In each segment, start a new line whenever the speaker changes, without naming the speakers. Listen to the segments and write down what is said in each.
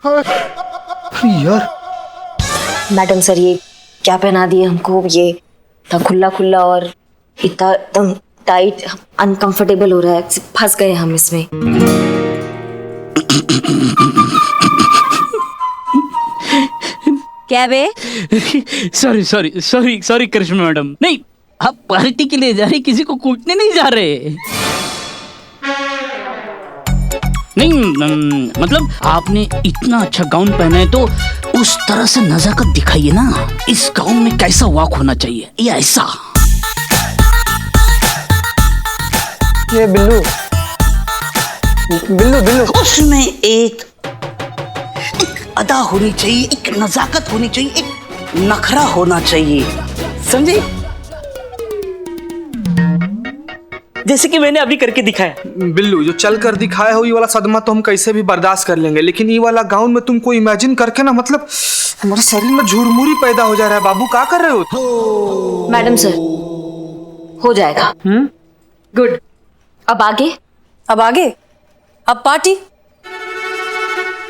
अरे यार
madam sir, ये क्या पहना दिए हमको? ये इतना खुला खुला और इतना एकदम टाइट, अनकंफर्टेबल हो रहा है, फंस गए हम इसमें।
क्या बे?
सॉरी सॉरी सॉरी सॉरी करिश्मा मैडम, नहीं आप पार्टी के लिए जा रहे, किसी को कूटने नहीं जा रहे। नहीं मतलब आपने इतना अच्छा गाउन पहना है तो उस तरह से नजाकत दिखाइए ना। इस गाउन में कैसा वॉक होना चाहिए, ये ऐसा।
ये बिल्लू बिल्लू बिल्लू
उसमें एक अदा होनी चाहिए, एक नजाकत होनी चाहिए, एक नखरा होना चाहिए, समझे? जैसे कि मैंने अभी करके दिखाया।
बिल्लू, जो चल कर दिखाया हो ये वाला सदमा तो हम कैसे भी बर्दाश्त कर लेंगे, लेकिन ये वाला गाउन में तुमको इमेजिन करके ना, मतलब हमारे शरीर में झुरमुरी पैदा हो जा रहा है। बाबू क्या कर रहे हो?
मैडम सर, हो जाएगा। गुड। अब आगे?
अब आगे? अब पार्टी?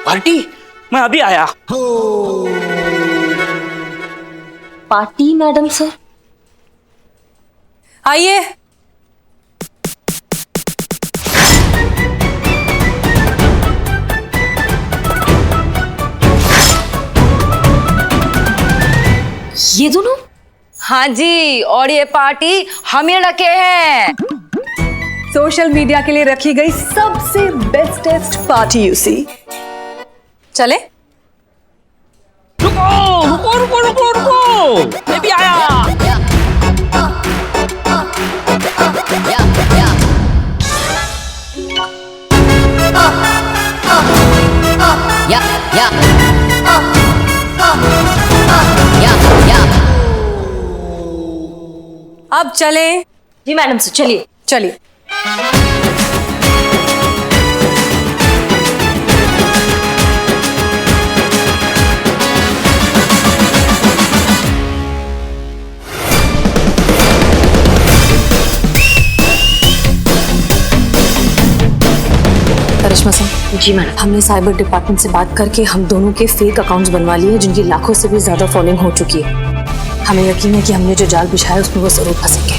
पार्टी? मैं अभी आया।
Party madam sir?
आइए।
ये दोनों?
हाँ जी, और ये पार्टी हम ही रखे हैं। सोशल मीडिया के लिए रखी गई सबसे बेस्टेस्ट पार्टी यू सी। चले?
रुको रुको रुको रुको रुको, मैं भी आया।
अब चले?
जी मैडम सर, चलिए
चलिए। करिश्मा सिंह।
जी मैडम।
हमने साइबर डिपार्टमेंट से बात करके हम दोनों के फेक अकाउंट्स बनवा लिए, जिनकी लाखों से भी ज्यादा फॉलोइंग हो चुकी है। हमें यकीन है कि हमने जो जाल बिछाया उसमें वो जरूर फंसेंगे।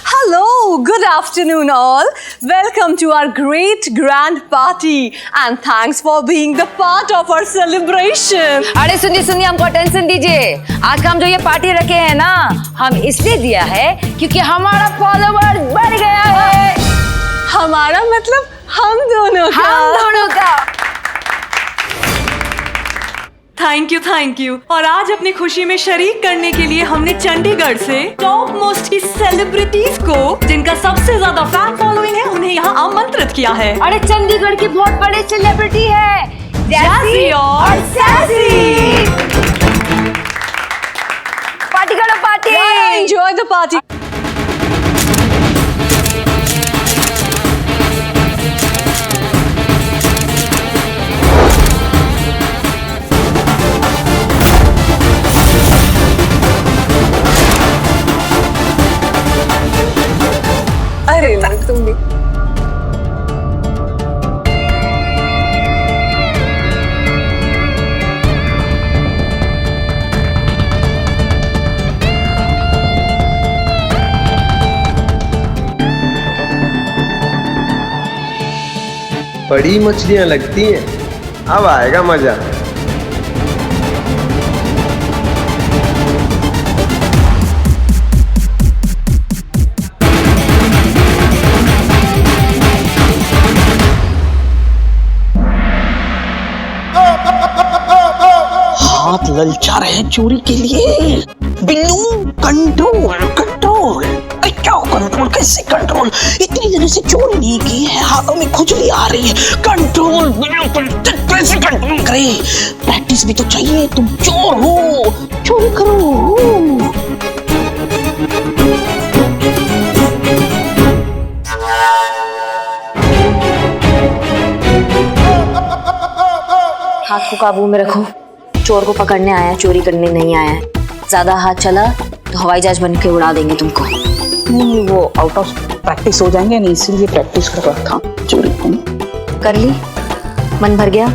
Hello, good afternoon all. Welcome to our great grand party and thanks for being the part of our celebration.
अरे सुनिए, हमको टेंशन दीजिए। आज का हम जो ये पार्टी रखे हैं ना, हम इसलिए दिया है क्योंकि हमारा फॉलोवर बढ़ गया है।
हमारा मतलब हम दोनों का। Thank you. और आज अपनी खुशी में शरीक करने के लिए हमने चंडीगढ़ से टॉप मोस्ट की सेलिब्रिटीज को, जिनका सबसे ज्यादा फैन फॉलोइंग है, उन्हें यहाँ आमंत्रित किया है।
अरे चंडीगढ़ की बहुत बड़े सेलिब्रिटी है,
जैसी और सैसी।
पार्टी करो, पार्टी।
Enjoy the party. अरे तुम भी।
बड़ी मछलियां लगती हैं, अब आएगा मजा।
हाथ ललचा रहे हैं चोरी के लिए। Billu, control control. क्या कंट्रोल? कैसे कंट्रोल? इतनी देर से चोरी नहीं की है, हाथों में खुजली आ रही है। कंट्रोल कैसे कंट्रोल करे? प्रैक्टिस भी तो चाहिए। तुम चोर हो, चोरी करो।
हाथ को काबू में रखो। चोर को पकड़ने आया, चोरी करने नहीं आया। ज्यादा हाथ चला तो हवाई जहाज बन के उड़ा देंगे तुमको।
नहीं, वो आउट ऑफ प्रैक्टिस हो जाएंगे, नहीं इसीलिए प्रैक्टिस कर रहा था चोरी को।
कर ली? मन भर गया?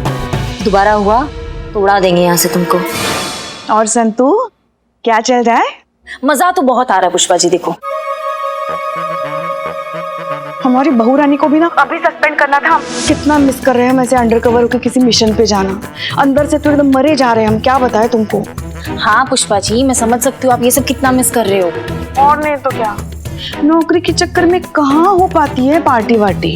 दोबारा हुआ तो उड़ा देंगे यहाँ से तुमको।
और संतू क्या चल रहा है?
मजा तो बहुत आ रहा है पुष्पा जी। देखो
हमारी बहू रानी को भी ना अभी सस्पेंड करना था। कितना मिस कर रहे हैं हम ऐसे अंडरकवर होकर किसी मिशन पे जाना। अंदर से तो एकदम मरे जा रहे हैं हम, क्या बताएं तुमको।
हाँ पुष्पा जी, मैं समझ सकती हूँ आप ये सब कितना मिस कर रहे हो।
और नहीं तो क्या, नौकरी के चक्कर में कहाँ हो पाती है पार्टी वार्टी।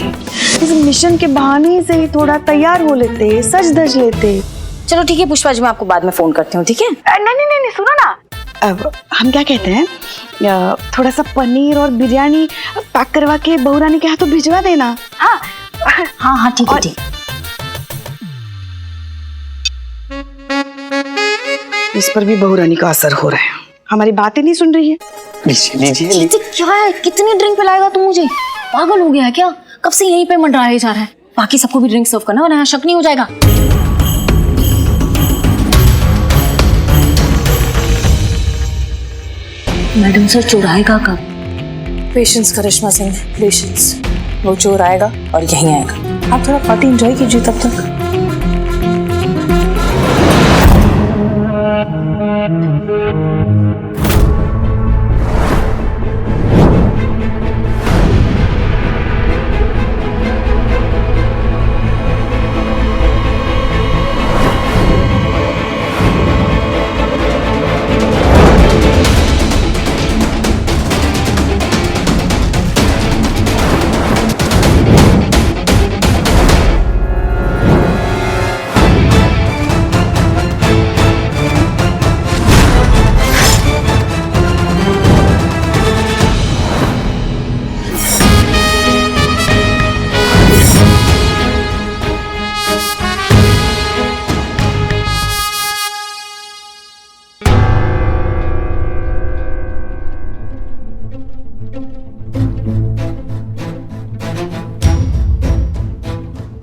इस मिशन के बहाने से ही थोड़ा तैयार हो लेते, सज धज लेते।
चलो ठीक है पुष्पा जी, मैं आपको बाद में फोन करती हूँ, ठीक है?
नहीं सुनो ना, अब हम क्या कहते हैं, थोड़ा सा पनीर और बिरयानी पैक करवा के बहू रानी के हाथों भिजवा देना। हाँ
हाँ हाँ ठीक है ठीक।
इस पर भी बहू रानी का असर हो रहा है, हमारी बातें नहीं सुन रही है।
लीजिए
क्या है, कितनी ड्रिंक पिलाएगा तू मुझे? पागल हो गया है क्या? कब से यहीं पे मंडराया जा रहा है। बाकी सबको भी ड्रिंक सर्व करना वरना यहाँ शक नहीं हो जाएगा। मैडम सर चोर आएगा कब?
पेशेंस करिश्मा सिंह, पेशेंस। वो चोर आएगा और यहीं आएगा। आप थोड़ा पार्टी एंजॉय कीजिए तब तक।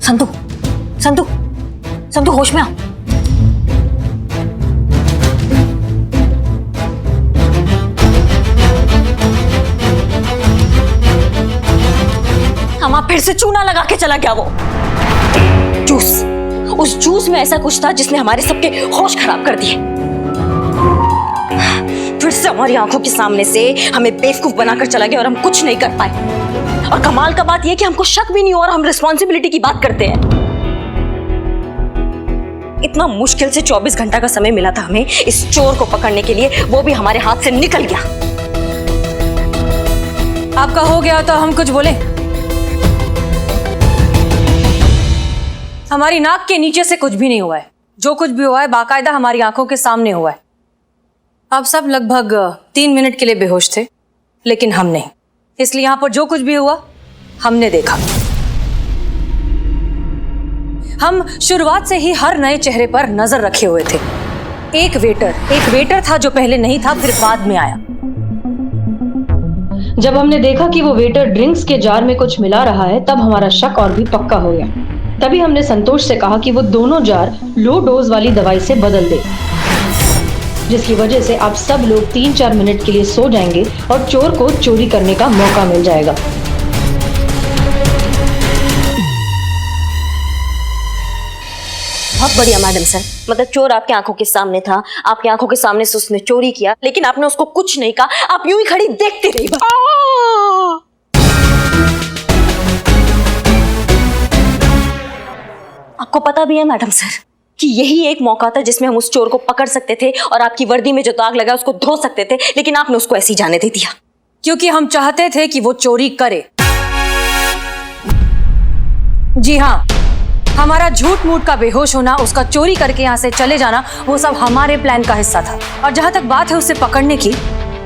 संतू संतू संतू होश में आ। हमा फिर से चूना लगा के चला गया वो जूस। उस जूस में ऐसा कुछ था जिसने हमारे सबके होश खराब कर दिए। फिर से हमारी आंखों के सामने से हमें बेवकूफ बनाकर चला गया और हम कुछ नहीं कर पाए। और कमाल का बात यह कि हमको शक भी नहीं हुआ और हम रिस्पॉन्सिबिलिटी की बात करते हैं। इतना मुश्किल से 24 घंटा का समय मिला था हमें इस चोर को पकड़ने के लिए, वो भी हमारे हाथ से निकल गया।
आपका हो गया तो हम कुछ बोले? हमारी नाक के नीचे से कुछ भी नहीं हुआ है। जो कुछ भी हुआ है बाकायदा हमारी आंखों के सामने हुआ है। आप सब लगभग 3 मिनट के लिए बेहोश थे, लेकिन हम नहीं। इसलिए यहां पर जो कुछ भी हुआ हमने देखा। हम शुरुआत से ही हर नए चेहरे पर नजर रखे हुए थे। एक वेटर था जो पहले नहीं था, फिर बाद में आया।
जब हमने देखा कि वो वेटर ड्रिंक्स के जार में कुछ मिला रहा है, तब हमारा शक और भी पक्का हो गया। तभी हमने संतोष से कहा कि वो दोनों जार लो डोज वाली दवाई से बदल दे, जिसकी वजह से आप सब लोग 3-4 मिनट के लिए सो जाएंगे और चोर को चोरी करने का मौका मिल जाएगा।
बहुत बढ़िया मैडम सर। मतलब चोर आपके आंखों के सामने था, आपकी आंखों के सामने से उसने चोरी किया, लेकिन आपने उसको कुछ नहीं कहा। आप यूं ही खड़ी देखते रही। आपको पता भी है मैडम सर कि यही एक मौका था जिसमें हम उस चोर को पकड़ सकते थे और आपकी वर्दी में जो दाग लगा उसको धो सकते थे, लेकिन आपने उसको ऐसे ही जाने दे दिया।
क्योंकि हम चाहते थे कि वो चोरी करे। जी हाँ, हमारा झूठ मूठ का बेहोश होना, उसका चोरी करके यहाँ से चले जाना, वो सब हमारे प्लान का हिस्सा था। और जहां तक बात है उसे पकड़ने की,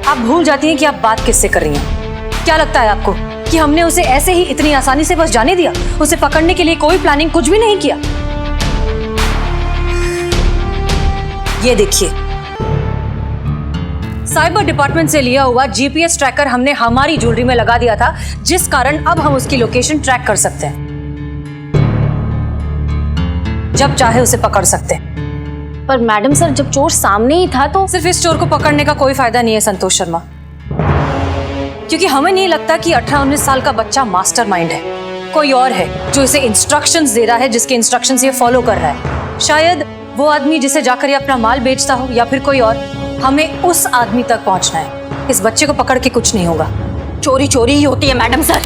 आप भूल जाती हैं कि आप बात किससे कर रही हैं। क्या लगता है आपको कि हमने उसे ऐसे ही इतनी आसानी से बस जाने दिया? उसे पकड़ने के लिए कोई प्लानिंग कुछ भी नहीं किया। ये देखिए, साइबर डिपार्टमेंट से लिया हुआ जीपीएस ट्रैकर हमने हमारी ज्वेलरी में लगा दिया था, जिस कारण अब हम उसकी लोकेशन ट्रैक कर सकते हैं। जब चाहे उसे पकड़ सकते हैं।
पर मैडम सर, जब चोर सामने ही था तो
सिर्फ इस चोर को पकड़ने का कोई फायदा नहीं है संतोष शर्मा, क्योंकि हमें नहीं लगता कि 18-19 साल का बच्चा मास्टरमाइंड है। कोई और है जो इसे इंस्ट्रक्शंस दे रहा है, जिसके इंस्ट्रक्शंस ये फॉलो कर रहा है। शायद वो आदमी जिसे जाकर ये अपना माल बेचता हो या फिर कोई और। हमें उस आदमी तक पहुंचना है। इस बच्चे को पकड़ के कुछ नहीं होगा।
चोरी चोरी ही होती है मैडम सर।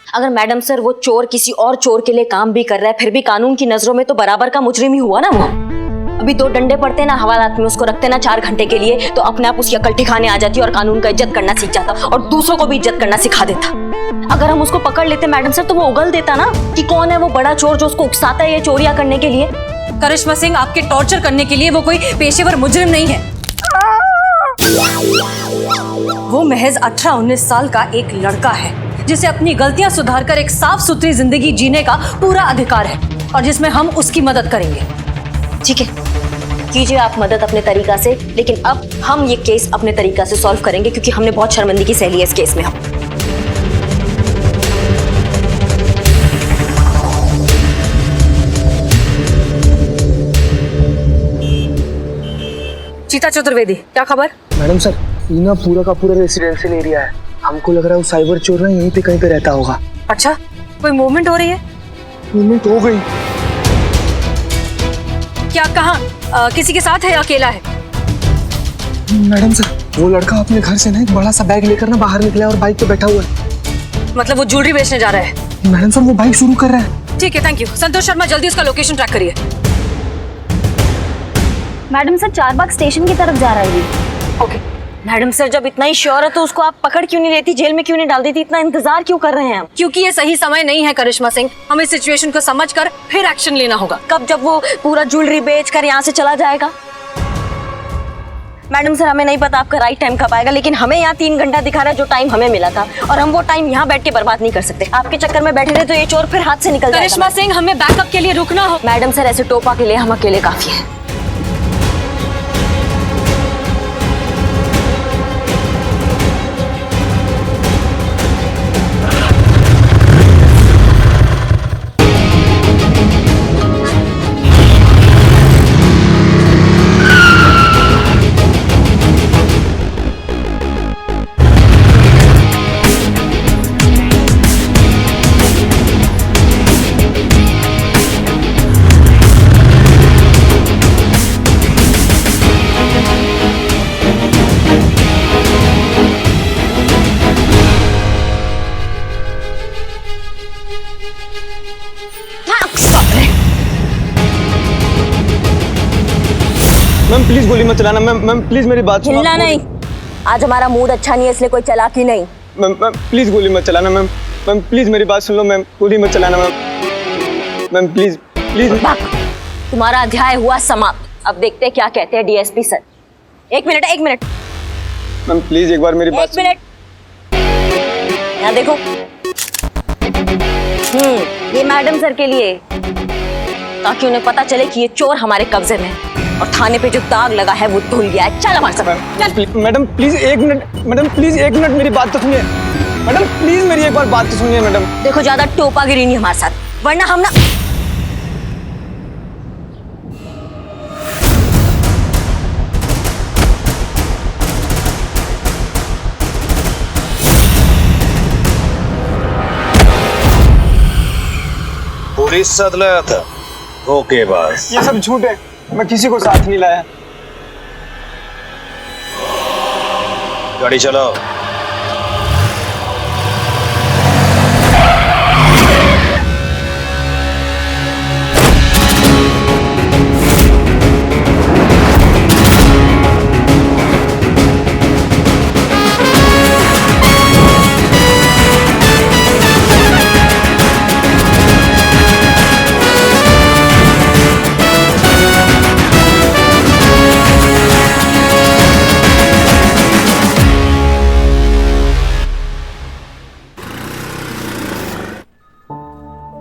अगर मैडम सर वो चोर किसी और चोर के लिए काम भी कर रहा है, फिर भी कानून की नजरों में तो बराबर का मुजरिम ही हुआ ना वो। अभी 2 डंडे पड़ते ना हवालात में, उसको रखते ना 4 घंटे के लिए, तो अपने आप उसकी अकल ठिकाने आ जाती और कानून का इज्जत करना सीख जाता और दूसरों को भी इज्जत करना सिखा देता। अगर हम उसको पकड़ लेते मैडम सर तो वो उगल देता ना कि कौन है वो बड़ा चोर जो उसको उकसाता है ये चोरियां करने के लिए।
करिश्मा सिंह, आपके टॉर्चर करने के लिए वो कोई पेशेवर मुजरिम नहीं है। वो महज 18-19 साल का एक लड़का है जिसे अपनी गलतियां सुधारकर एक साफ सुथरी जिंदगी जीने का पूरा अधिकार है और जिसमें हम उसकी मदद करेंगे।
ठीक है, कीजिए आप मदद अपने तरीका से, लेकिन अब हम ये केस अपने तरीका से सॉल्व करेंगे क्योंकि हमने बहुत शर्मिंदगी सह ली है इस केस में। हम
चीता चतुर्वेदी, क्या खबर?
मैडम सर, ये ना पूरा का पूरा रेसिडेंशियल एरिया है। हमको लग रहा है वो साइबर चोर ना यहीं पे कहीं पे रहता होगा।
अच्छा, कोई मूवमेंट हो रही है?
मूवमेंट हो गई।
क्या कहाँ? किसी के साथ है या अकेला है?
मैडम सर, वो लड़का अपने घर से ना एक बड़ा सा बैग लेकर ना बाहर निकला है और बाइक पे बैठा हुआ है।
मतलब वो ज्वेलरी बेचने जा रहा है?
मैडम सर, वो बाइक शुरू कर रहा है।
ठीक है, थैंक यू। संतोष शर्मा, जल्दी उसका लोकेशन ट्रैक करिए।
मैडम सर चारबाग स्टेशन की तरफ जा रहा है ये।
ओके।
मैडम सर, जब इतना ही श्योर है तो उसको आप पकड़ क्यों नहीं लेती, जेल में क्यों नहीं डाल देती, इतना इंतजार क्यों कर रहे हैं हम?
क्योंकि ये सही समय नहीं है करिश्मा सिंह। हमें सिचुएशन को समझकर फिर एक्शन लेना होगा।
कब? जब वो पूरा ज्वेलरी बेच कर यहाँ से चला जाएगा। मैडम सर, हमें नहीं पता आपका राइट टाइम कब आएगा, लेकिन हमें यहाँ 3 घंटा दिखा रहा है जो टाइम हमें मिला था, और हम वो टाइम यहाँ बैठ के बर्बाद नहीं कर सकते। आपके चक्कर में बैठे रहे तो ये चोर फिर हाथ से निकल जाएगा।
करिश्मा सिंह, हमें बैकअप के लिए रुकना हो।
मैडम सर, ऐसे टोपा के लिए हम अकेले काफी है।
मैम प्लीज गोली मत चलाना। मैम प्लीज मेरी बात सुनो।
हिलना नहीं, आज हमारा मूड अच्छा नहीं है इसलिए कोई चालाकी नहीं।
मैम प्लीज गोली मत चलाना। मैम प्लीज मेरी बात सुन लो। मैम गोली मत चलाना। Ma'am please please.
तुम्हारा अध्याय हुआ समाप्त। अब देखते हैं क्या कहते हैं डीएसपी सर। एक मिनट।
मैम प्लीज एक बार मेरी बात।
1 मिनट, यहाँ देखो। ये मैडम सर के लिए, ताकि उन्हें पता चले कि ये चोर हमारे कब्जे में है और थाने पे जो दाग लगा है वो धुल गया है। चल हमारे साथ।
Madam please 1 minute. Madam please 1 minute मेरी बात तो सुनिए। मैडम प्लीज मेरी एक बार बात तो सुनिए। मैडम
देखो, ज्यादा टोपागिरी नहीं हमारे साथ, वरना हम ना।
पुलिस साथ लाया था धोखेबाज।
ये सब झूठ है, मैं किसी को साथ नहीं लाया।
गाड़ी चलाओ।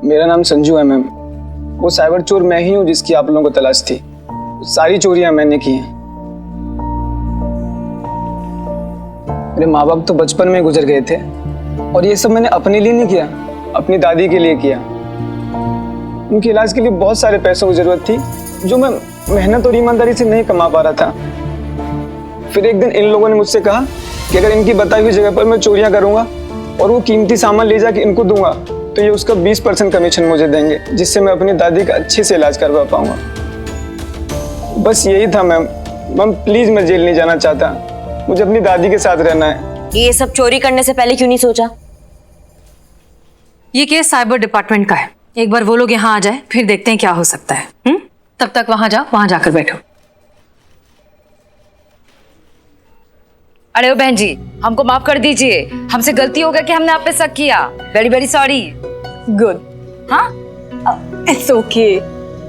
मेरा नाम संजू है मैम। वो साइबर चोर मैं ही हूँ जिसकी आप लोगों को तलाश थी। सारी चोरियां मैंने की हैं। मेरे माँ बाप तो बचपन में गुजर गए थे और ये सब मैंने अपने लिए नहीं किया, अपनी दादी के लिए किया। उनके इलाज के लिए बहुत सारे पैसों की जरूरत थी जो मैं मेहनत और ईमानदारी से नहीं कमा पा रहा था। फिर एक दिन इन लोगों ने मुझसे कहा कि अगर इनकी बताई हुई जगह पर मैं चोरियां करूंगा और वो कीमती सामान ले जाके इनको दूंगा तो ये उसका 20% कमीशन मुझे देंगे, जिससे मैं अपनी दादी का अच्छे से इलाज करवा पाऊंगा। बस यही था मैम। मैम प्लीज, मैं जेल नहीं जाना चाहता, मुझे अपनी दादी के साथ रहना है।
ये सब चोरी करने से पहले क्यों नहीं सोचा?
ये केस साइबर डिपार्टमेंट का है, एक बार वो लोग यहाँ आ जाए फिर देखते हैं क्या हो सकता है। तब तक वहां जाओ, वहां जाकर बैठो।
अरे ओ बहन जी, हमको माफ कर दीजिए, हमसे गलती हो गया कि हमने आप पे शक किया। Very very sorry.
गुड।
हाँ,
इट्स ओके।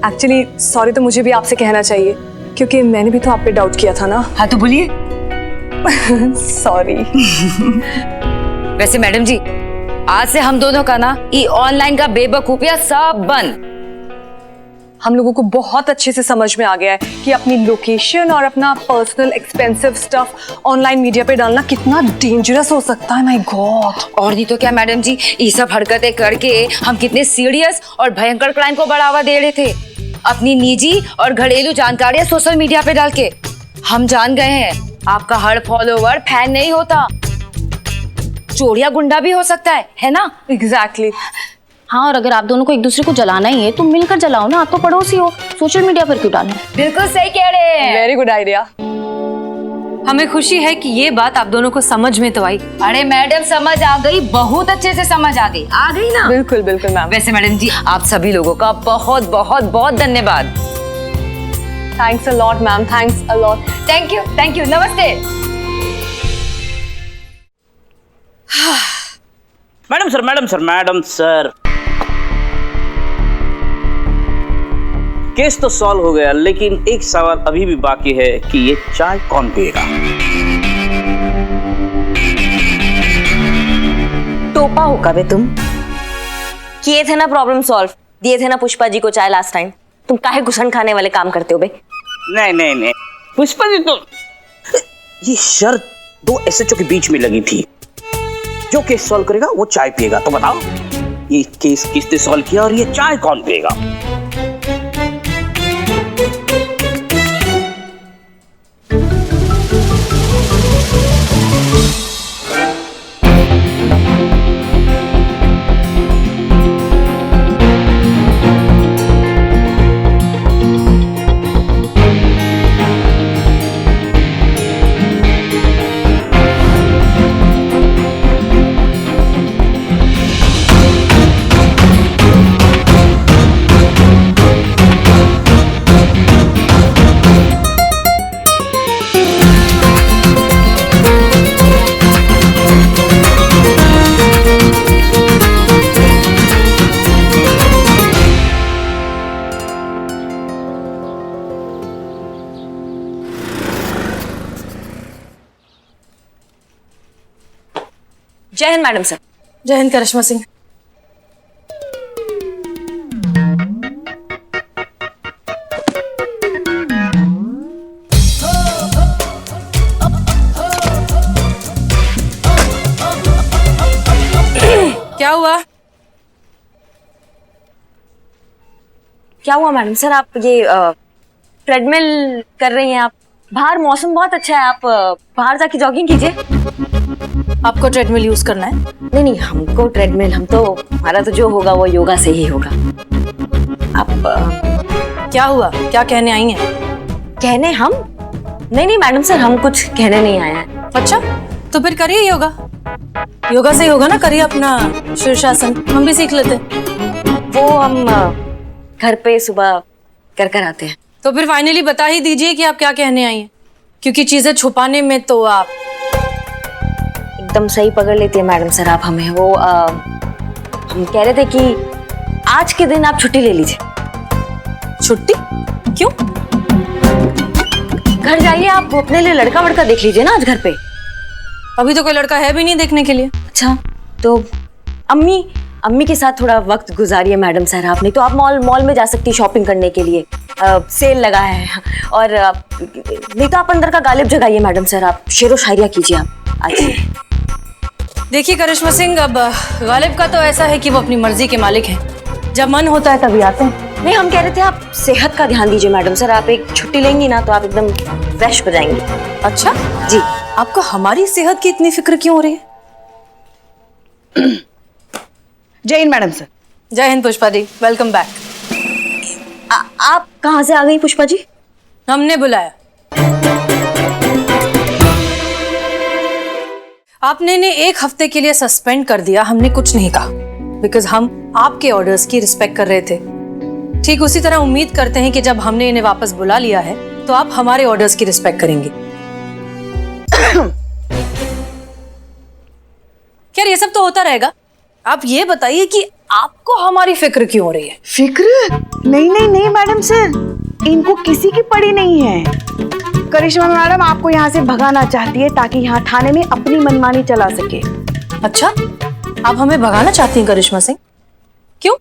एक्चुअली सॉरी तो मुझे भी आपसे कहना चाहिए, क्योंकि मैंने भी तो आप पे डाउट किया था ना।
हाँ तो बोलिए।
सॉरी।
वैसे मैडम जी, आज से हम दोनों का ना ये ऑनलाइन का बेवकूफिया सब बंद।
हम लोगों को बहुत अच्छे से समझ में आ गया है कि अपनी लोकेशन और अपना personal expensive stuff online media पे डालना कितना डेंजरस हो सकता है। My God.
और नहीं तो क्या मैडम जी, ये सब हरकतें करके हम कितने सीरियस और भयंकर क्राइम को बढ़ावा दे रहे थे, अपनी निजी और घरेलू जानकारियां सोशल मीडिया पे डाल के। हम जान गए हैं आपका हर फॉलोवर फैन नहीं होता, चोरिया गुंडा भी हो सकता है ना?
एग्जैक्टली।
हाँ, और अगर आप दोनों को एक दूसरे को जलाना ही है तो मिलकर जलाओ ना, आप तो पड़ोसी हो, सोशल मीडिया पर क्यों डालना?
बिल्कुल सही कह रहे हैं।
Very good idea. हमें खुशी है कि ये बात आप दोनों को समझ में तो आई।
अरे मैडम समझ आ गई, बहुत अच्छे से समझ आ गई ना?
बिल्कुल बिल्कुल मैम।
वैसे मैडम जी, आप सभी लोगों का बहुत बहुत बहुत धन्यवाद।
Thanks a lot ma'am, thanks a lot.
Thank you, नमस्ते।
मैडम सर केस तो सॉल्व हो गया, लेकिन एक सवाल अभी भी बाकी है कि ये चाय कौन पिएगा?
टोपा हो कबे तुम? किए थे ना प्रॉब्लम सॉल्व, दिए थे ना पुष्पा जी को चाय लास्ट टाइम। तुम काहे घुसन खाने वाले काम करते हो बे?
नहीं, पुष्पा जी तो ये शर्त 2 SHO के बीच में लगी थी, जो केस सॉल्व करेगा वो चाय पिएगा। तो बताओ, ये केस किसने सॉल्व किया और ये चाय कौन पिएगा?
जय हिंद मैडम सर।
जय हिंद करिश्मा सिंह। क्या हुआ?
क्या हुआ मैडम सर? आप ये ट्रेडमिल कर रही हैं? आप बाहर मौसम बहुत अच्छा है, आप बाहर जाके जॉगिंग कीजिए।
आपको ट्रेडमिल यूज करना है?
नहीं, हमको ट्रेडमिल, हमारा तो जो होगा वो योगा से ही होगा। आप
क्या हुआ? क्या कहने आई हैं?
कहने हम? नहीं मैडम सर, हम कुछ कहने नहीं आए हैं।
अच्छा, तो फिर करिए योगा। योगा से ही होगा ना, करिए अपना शीर्षासन, हम भी सीख लेते।
वो हम घर पे सुबह कर आते हैं।
तो फिर फाइनली बता ही दीजिए कि आप क्या कहने आई हैं, क्योंकि चीजें छुपाने में तो आप
एकदम सही पकड़ लेती है मैडम सर आप हमें। वो हम कह रहे थे कि आज के दिन आप छुट्टी ले लीजिए।
छुट्टी? क्यों?
घर जाइए, आप अपने लिए लड़का वड़का देख लीजिए ना आज घर पे।
अभी तो कोई लड़का है भी नहीं देखने के लिए।
अच्छा, तो अम्मी के साथ थोड़ा वक्त गुजारिए मैडम सर आपने। तो आप मॉल में जा सकती शॉपिंग करने के लिए, सेल लगा है। और नहीं तो आप अंदर का गालिब जगाइए मैडम सर, आप शेरो शायरिया कीजिए आप आज।
देखिए करिश्मा सिंह, अब गालिब का तो ऐसा है कि वो अपनी मर्जी के मालिक हैं, जब मन होता है तभी आते हैं।
नहीं, हम कह रहे थे आप सेहत का ध्यान दीजिए मैडम सर, आप एक छुट्टी लेंगी ना तो आप एकदम फ्रेश हो जाएंगी।
अच्छा
जी।
आपको हमारी सेहत की इतनी फिक्र क्यों हो रही है?
जय हिंद मैडम सर।
जय हिंद पुष्पा जी, वेलकम बैक।
आप कहाँ से आ गई पुष्पा जी?
हमने बुलाया। आपने इन्हें 1 हफ्ते के लिए सस्पेंड कर दिया, हमने कुछ नहीं कहा, बिकॉज हम आपके ऑर्डर्स की रिस्पेक्ट कर रहे थे। ठीक उसी तरह उम्मीद करते हैं कि जब हमने इन्हें वापस बुला लिया है तो आप हमारे ऑर्डर्स की रिस्पेक्ट करेंगे। खैर ये सब तो होता रहेगा, आप ये बताइए कि आपको हमारी फिक्र क्यों हो रही है?
फिक्र? नहीं मैडम सर, इनको किसी की पड़ी नहीं है। करिश्मा मैडम आपको यहाँ से भगाना चाहती है ताकि यहाँ थाने में अपनी मनमानी चला सके।
अच्छा, आप हमें भगाना चाहती हैं करिश्मा सिंह? क्यों,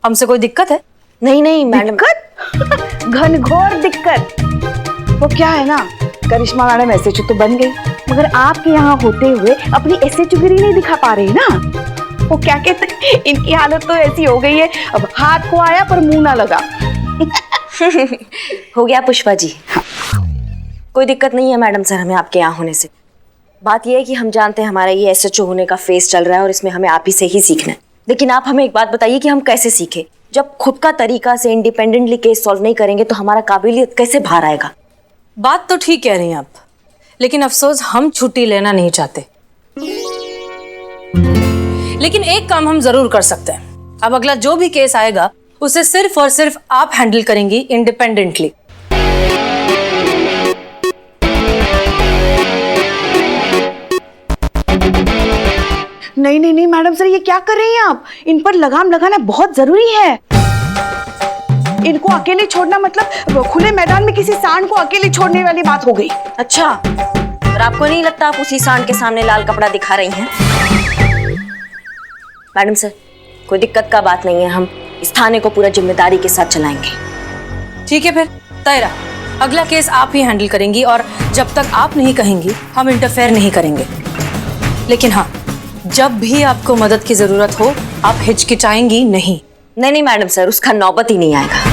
हमसे कोई दिक्कत है?
नहीं मैडम।
दिक्कत? घनघोर दिक्कत। वो क्या है ना, करिश्मा मैडम एसएचओ तो बन गई, मगर आपके यहाँ होते हुए अपनी एसएचओ गिरी नहीं दिखा पा रही ना। वो क्या कहते हैं, इनकी हालत तो ऐसी हो गई है, अब हाथ को आया पर मुंह ना लगा।
हो गया पुष्पा जी। कोई दिक्कत नहीं है मैडम सर हमें आपके यहाँ होने से। बात यह है कि हम जानते हैं हमारा ये एसएचओ होने का फेस चल रहा है और इसमें हमें आप ही से ही सीखना है, लेकिन आप हमें एक बात बताइए कि हम कैसे सीखें? जब खुद का तरीका से इंडिपेंडेंटली केस सॉल्व नहीं करेंगे तो हमारा काबिलियत कैसे बाहर आएगा?
बात तो ठीक कह रही हैं आप, लेकिन अफसोस हम छुट्टी लेना नहीं चाहते। लेकिन एक काम हम जरूर कर सकते हैं, अब अगला जो भी केस आएगा उसे सिर्फ और सिर्फ आप हैंडल करेंगी इंडिपेंडेंटली।
नहीं मैडम सर, ये क्या कर रही हैं आप? इन पर लगाम लगाना बहुत जरूरी है। इनको अकेले छोड़ना मतलब खुले मैदान में किसी सांड को अकेले छोड़ने वाली बात हो गई।
अच्छा, और आपको नहीं लगता आप उसी सांड के सामने लाल कपड़ा दिखा रही हैं? मैडम सर, कोई दिक्कत का बात नहीं है, हम इस थाने को पूरा जिम्मेदारी के साथ चलाएंगे।
ठीक है फिर तय रहा, अगला केस आप ही हैंडल करेंगी और जब तक आप नहीं कहेंगी हम इंटरफेयर नहीं करेंगे। लेकिन हाँ, जब भी आपको मदद की जरूरत हो आप हिचकिचाएंगी नहीं।
नहीं मैडम सर, उसका नौबत ही नहीं आएगा।